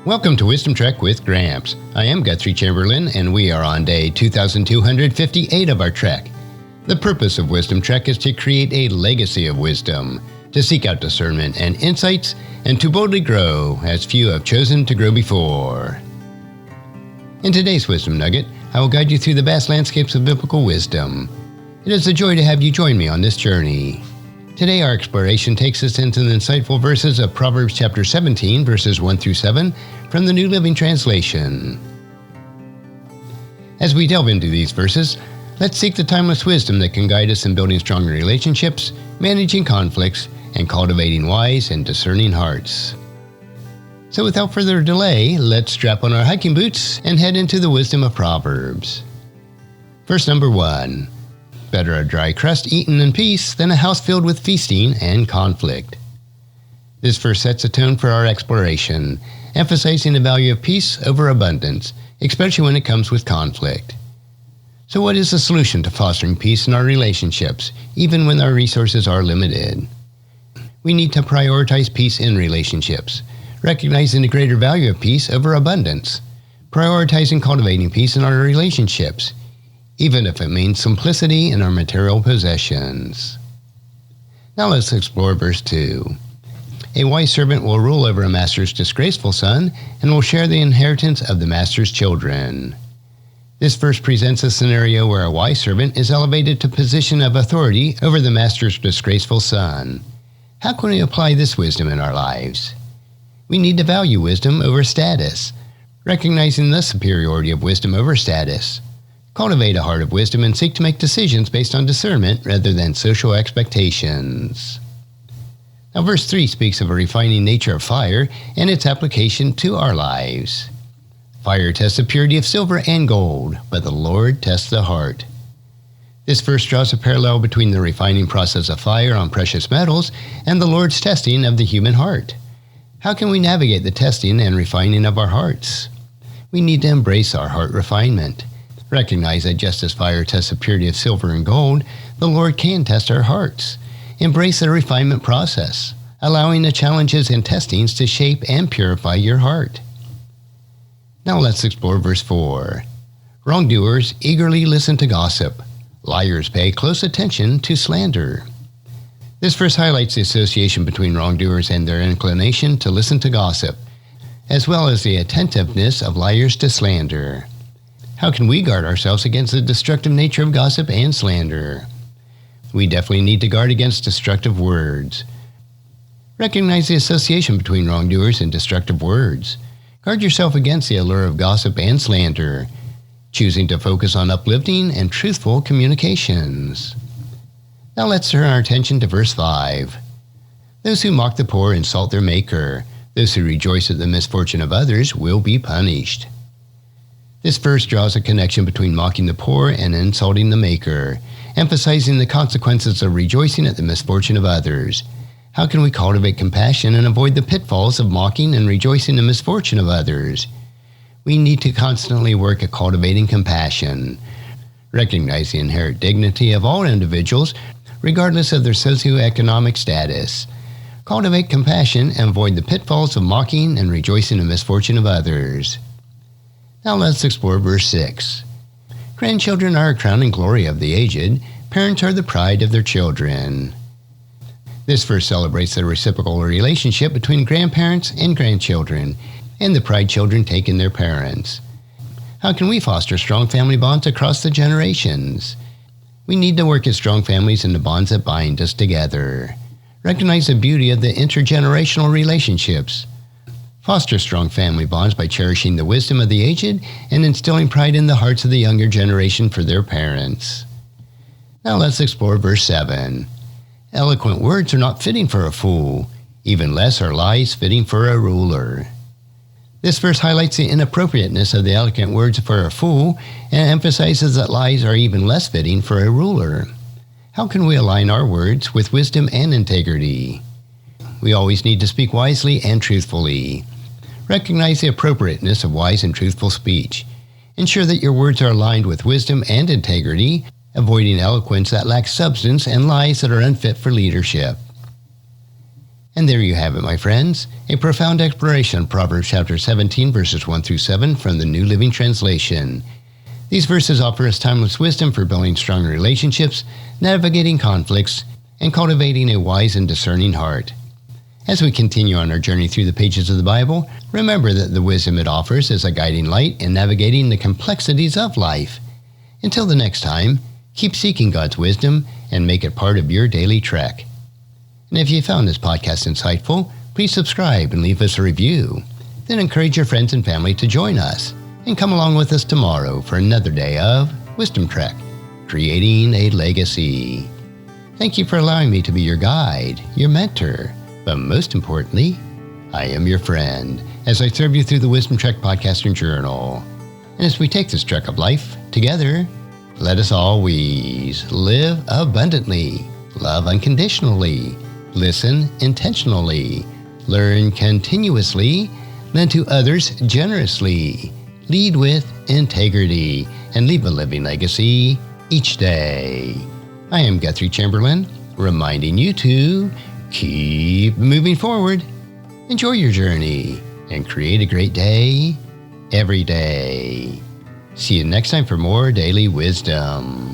Welcome to Wisdom Trek with Gramps. I am Guthrie Chamberlain, and we are on day 2258 of our trek. The purpose of Wisdom Trek is to create a legacy of wisdom, to seek out discernment and insights, and to boldly grow as few have chosen to grow before. In today's Wisdom Nugget, I will guide you through the vast landscapes of biblical wisdom. It is a joy to have you join me on this journey. Today our exploration takes us into the insightful verses of Proverbs chapter 17, verses 1 through 7, from the New Living Translation. As we delve into these verses, let's seek the timeless wisdom that can guide us in building stronger relationships, managing conflicts, and cultivating wise and discerning hearts. So without further delay, let's strap on our hiking boots and head into the wisdom of Proverbs. Verse number 1. Better a dry crust eaten in peace than a house filled with feasting and conflict. This verse sets a tone for our exploration, emphasizing the value of peace over abundance, especially when it comes with conflict. So what is the solution to fostering peace in our relationships, even when our resources are limited? We need to prioritize peace in relationships, recognizing the greater value of peace over abundance, prioritizing cultivating peace in our relationships, even if it means simplicity in our material possessions. Now let's explore verse 2. A wise servant will rule over a master's disgraceful son and will share the inheritance of the master's children. This verse presents a scenario where a wise servant is elevated to a position of authority over the master's disgraceful son. How can we apply this wisdom in our lives? We need to value wisdom over status, recognizing the superiority of wisdom over status. Cultivate a heart of wisdom and seek to make decisions based on discernment rather than social expectations. Now verse 3 speaks of a refining nature of fire and its application to our lives. Fire tests the purity of silver and gold, but the Lord tests the heart. This verse draws a parallel between the refining process of fire on precious metals and the Lord's testing of the human heart. How can we navigate the testing and refining of our hearts? We need to embrace our heart refinement. Recognize that just as fire tests the purity of silver and gold, the Lord can test our hearts. Embrace the refinement process, allowing the challenges and testings to shape and purify your heart. Now let's explore verse 4. Wrongdoers eagerly listen to gossip. Liars pay close attention to slander. This verse highlights the association between wrongdoers and their inclination to listen to gossip, as well as the attentiveness of liars to slander. How can we guard ourselves against the destructive nature of gossip and slander? We definitely need to guard against destructive words. Recognize the association between wrongdoers and destructive words. Guard yourself against the allure of gossip and slander, choosing to focus on uplifting and truthful communications. Now let's turn our attention to verse 5. Those who mock the poor insult their Maker. Those who rejoice at the misfortune of others will be punished. This verse draws a connection between mocking the poor and insulting the Maker, emphasizing the consequences of rejoicing at the misfortune of others. How can we cultivate compassion and avoid the pitfalls of mocking and rejoicing the misfortune of others? We need to constantly work at cultivating compassion. Recognize the inherent dignity of all individuals, regardless of their socioeconomic status. Cultivate compassion and avoid the pitfalls of mocking and rejoicing the misfortune of others. Now let's explore verse 6. Grandchildren are a crowning glory of the aged. Parents are the pride of their children. This verse celebrates the reciprocal relationship between grandparents and grandchildren, and the pride children take in their parents. How can we foster strong family bonds across the generations? We need to work as strong families in the bonds that bind us together. Recognize the beauty of the intergenerational relationships. Foster strong family bonds by cherishing the wisdom of the aged and instilling pride in the hearts of the younger generation for their parents. Now let's explore verse 7. Eloquent words are not fitting for a fool, even less are lies fitting for a ruler. This verse highlights the inappropriateness of the eloquent words for a fool and emphasizes that lies are even less fitting for a ruler. How can we align our words with wisdom and integrity? We always need to speak wisely and truthfully. Recognize the appropriateness of wise and truthful speech. Ensure that your words are aligned with wisdom and integrity, avoiding eloquence that lacks substance and lies that are unfit for leadership. And there you have it, my friends, a profound exploration of Proverbs chapter 17, verses 1 through 7 from the New Living Translation. These verses offer us timeless wisdom for building stronger relationships, navigating conflicts, and cultivating a wise and discerning heart. As we continue on our journey through the pages of the Bible, remember that the wisdom it offers is a guiding light in navigating the complexities of life. Until the next time, keep seeking God's wisdom and make it part of your daily trek. And if you found this podcast insightful, please subscribe and leave us a review. Then encourage your friends and family to join us and come along with us tomorrow for another day of Wisdom Trek, creating a legacy. Thank you for allowing me to be your guide, your mentor, but most importantly, I am your friend as I serve you through the Wisdom Trek Podcast and Journal. And as we take this trek of life together, let us always live abundantly, love unconditionally, listen intentionally, learn continuously, lend to others generously, lead with integrity, and leave a living legacy each day. I am Guthrie Chamberlain, reminding you to keep moving forward, enjoy your journey, and create a great day every day. See you next time for more daily wisdom.